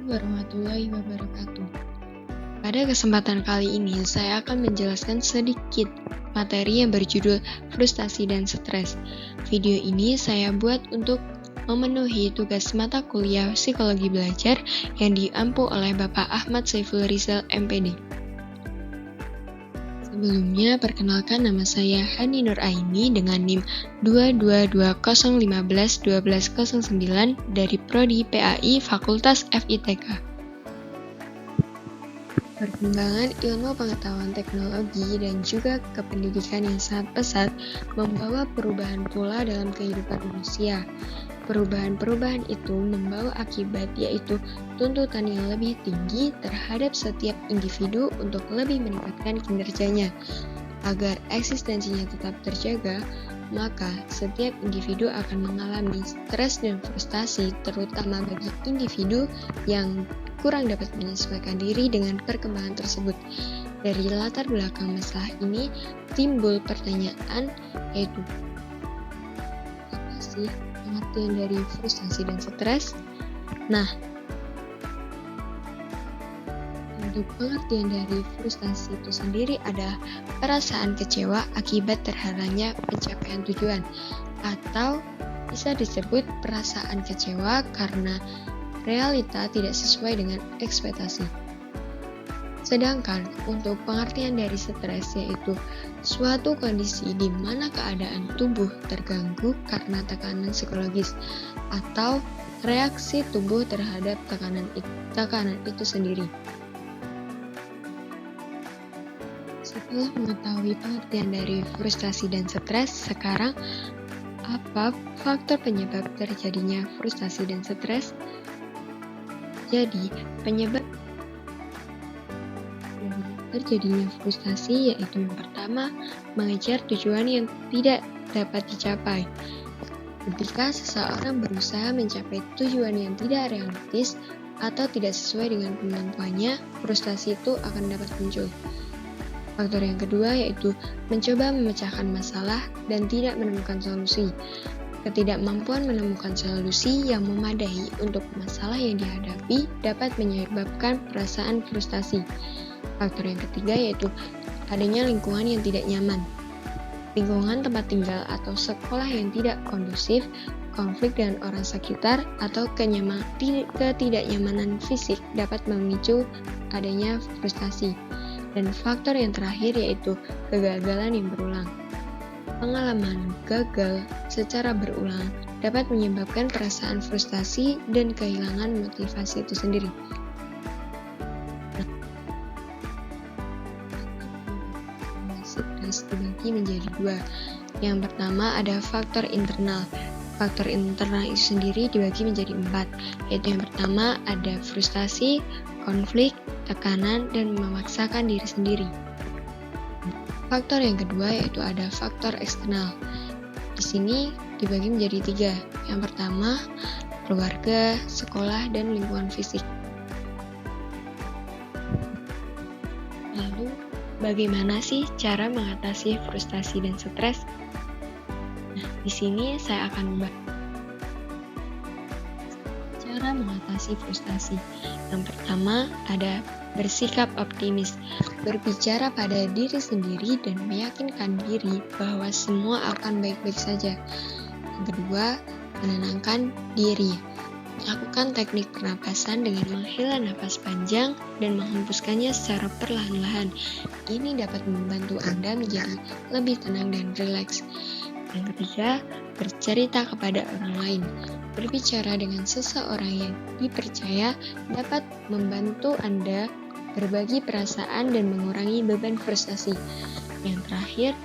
warahmatullahi wabarakatuh. Pada kesempatan kali ini, saya akan menjelaskan sedikit materi yang berjudul frustasi dan stres. Video ini saya buat untuk memenuhi tugas mata kuliah psikologi belajar yang diampu oleh Bapak Ahmad Saiful Rizal, MPD. Sebelumnya, perkenalkan nama saya Hani Nur Aini dengan NIM 22201512109 dari Prodi PAI Fakultas FITK. Perkembangan ilmu pengetahuan teknologi dan juga kependidikan yang sangat pesat membawa perubahan pula dalam kehidupan manusia. Perubahan-perubahan itu membawa akibat yaitu tuntutan yang lebih tinggi terhadap setiap individu untuk lebih meningkatkan kinerjanya. Agar eksistensinya tetap terjaga, maka setiap individu akan mengalami stres dan frustasi, terutama bagi individu yang kurang dapat menyesuaikan diri dengan perkembangan tersebut. Dari latar belakang masalah ini timbul pertanyaan, yaitu apa sih pengertian dari frustasi dan stres? Nah, untuk pengertian dari frustasi itu sendiri adalah perasaan kecewa akibat terhalangnya pencapaian tujuan, atau bisa disebut perasaan kecewa karena realita tidak sesuai dengan ekspektasi. Sedangkan untuk pengertian dari stres yaitu suatu kondisi di mana keadaan tubuh terganggu karena tekanan psikologis atau reaksi tubuh terhadap tekanan itu sendiri. Setelah mengetahui pengertian dari frustasi dan stres, sekarang apa faktor penyebab terjadinya frustasi dan stres? Jadi, penyebab terjadinya frustasi yaitu yang pertama, mengejar tujuan yang tidak dapat dicapai. Ketika seseorang berusaha mencapai tujuan yang tidak realistis atau tidak sesuai dengan kemampuannya, frustasi itu akan dapat muncul. Faktor yang kedua yaitu mencoba memecahkan masalah dan tidak menemukan solusi. Ketidakmampuan menemukan solusi yang memadai untuk masalah yang dihadapi dapat menyebabkan perasaan frustasi. Faktor yang ketiga yaitu adanya lingkungan yang tidak nyaman. Lingkungan tempat tinggal atau sekolah yang tidak kondusif, konflik dengan orang sekitar, atau ketidaknyamanan fisik dapat memicu adanya frustasi. Dan faktor yang terakhir yaitu kegagalan yang berulang. Pengalaman gagal secara berulang dapat menyebabkan perasaan frustasi dan kehilangan motivasi itu sendiri. Stres dibagi menjadi dua. Yang pertama ada faktor internal. Faktor internal itu sendiri dibagi menjadi 4, yaitu yang pertama ada frustasi, konflik, tekanan, dan memaksakan diri sendiri. Faktor yang kedua yaitu ada faktor eksternal. Di sini dibagi menjadi 3. Yang pertama, keluarga, sekolah, dan lingkungan fisik. Lalu, bagaimana sih cara mengatasi frustasi dan stres? Nah, di sini saya akan membahas cara mengatasi frustasi. Yang pertama ada bersikap optimis, berbicara pada diri sendiri dan meyakinkan diri bahwa semua akan baik-baik saja. Yang kedua, menenangkan diri. Lakukan teknik pernapasan dengan menghela nafas panjang dan menghembuskannya secara perlahan-lahan. Ini dapat membantu Anda menjadi lebih tenang dan rileks. Yang ketiga, bercerita kepada orang lain. Berbicara dengan seseorang yang dipercaya dapat membantu Anda berbagi perasaan dan mengurangi beban frustasi. Yang terakhir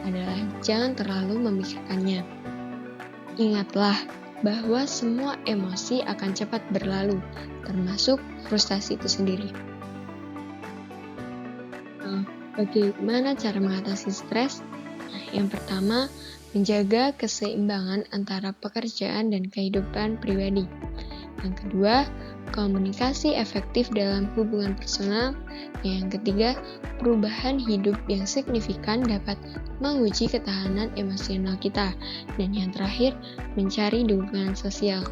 adalah jangan terlalu memikirkannya. Ingatlah bahwa semua emosi akan cepat berlalu, termasuk frustasi itu sendiri. Bagaimana cara mengatasi stres? Yang pertama, menjaga keseimbangan antara pekerjaan dan kehidupan pribadi. Yang kedua, komunikasi efektif dalam hubungan personal. Yang ketiga, perubahan hidup yang signifikan dapat menguji ketahanan emosional kita. Dan yang terakhir, mencari dukungan sosial.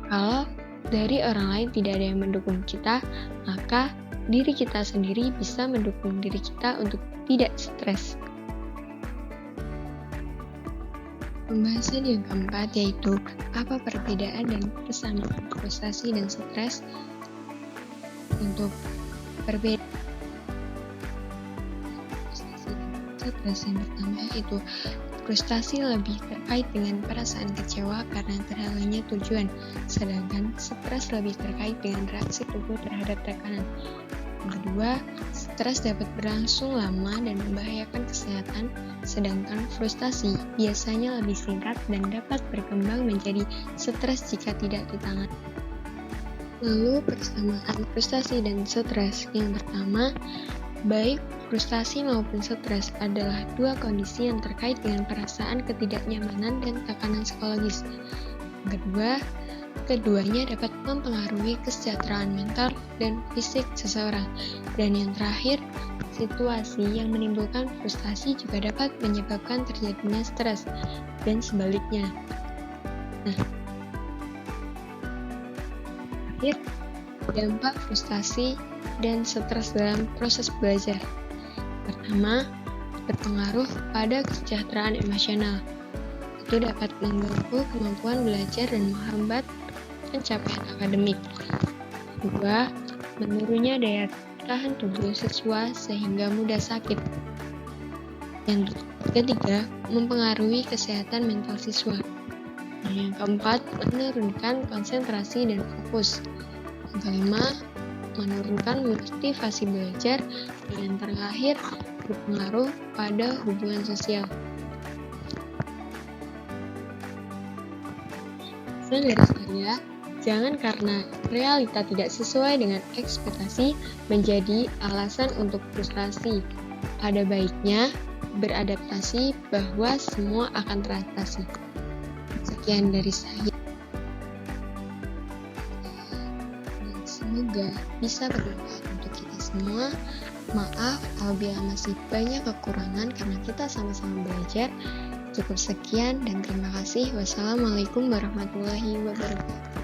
Kalau dari orang lain tidak ada yang mendukung kita, maka diri kita sendiri bisa mendukung diri kita untuk tidak stres. Pembahasan yang keempat yaitu apa perbedaan dan persamaan frustasi dan stres. Untuk perbedaan frustasi dan stres, yang pertama yaitu frustasi lebih terkait dengan perasaan kecewa karena terhalangnya tujuan, sedangkan stres lebih terkait dengan reaksi tubuh terhadap tekanan. Yang kedua, stres dapat berlangsung lama dan membahayakan kesehatan, sedangkan frustasi biasanya lebih singkat dan dapat berkembang menjadi stres jika tidak ditangani. Lalu persamaan frustasi dan stres. Yang pertama, baik frustasi maupun stres adalah dua kondisi yang terkait dengan perasaan ketidaknyamanan dan tekanan psikologis. Yang kedua, keduanya dapat mempengaruhi kesejahteraan mental dan fisik seseorang. Dan yang terakhir, situasi yang menimbulkan frustasi juga dapat menyebabkan terjadinya stres dan sebaliknya. Terakhir, dampak frustasi dan stres dalam proses belajar. Pertama, berpengaruh pada kesejahteraan emosional. Itu dapat mengganggu kemampuan belajar dan menghambat pencapaian akademik. Kedua, menurunnya daya tahan tubuh siswa sehingga mudah sakit. Yang ketiga, mempengaruhi kesehatan mental siswa. Dan yang keempat, menurunkan konsentrasi dan fokus. Yang kelima, menurunkan motivasi belajar. Dan yang terakhir, berpengaruh pada hubungan sosial. Pesan dari saya, jangan karena realita tidak sesuai dengan ekspektasi menjadi alasan untuk frustrasi. Ada baiknya beradaptasi bahwa semua akan teratasi. Sekian dari saya. Dan semoga bisa bermanfaat untuk kita semua. Maaf apabila masih banyak kekurangan karena kita sama-sama belajar. Cukup sekian dan terima kasih. Wassalamualaikum warahmatullahi wabarakatuh.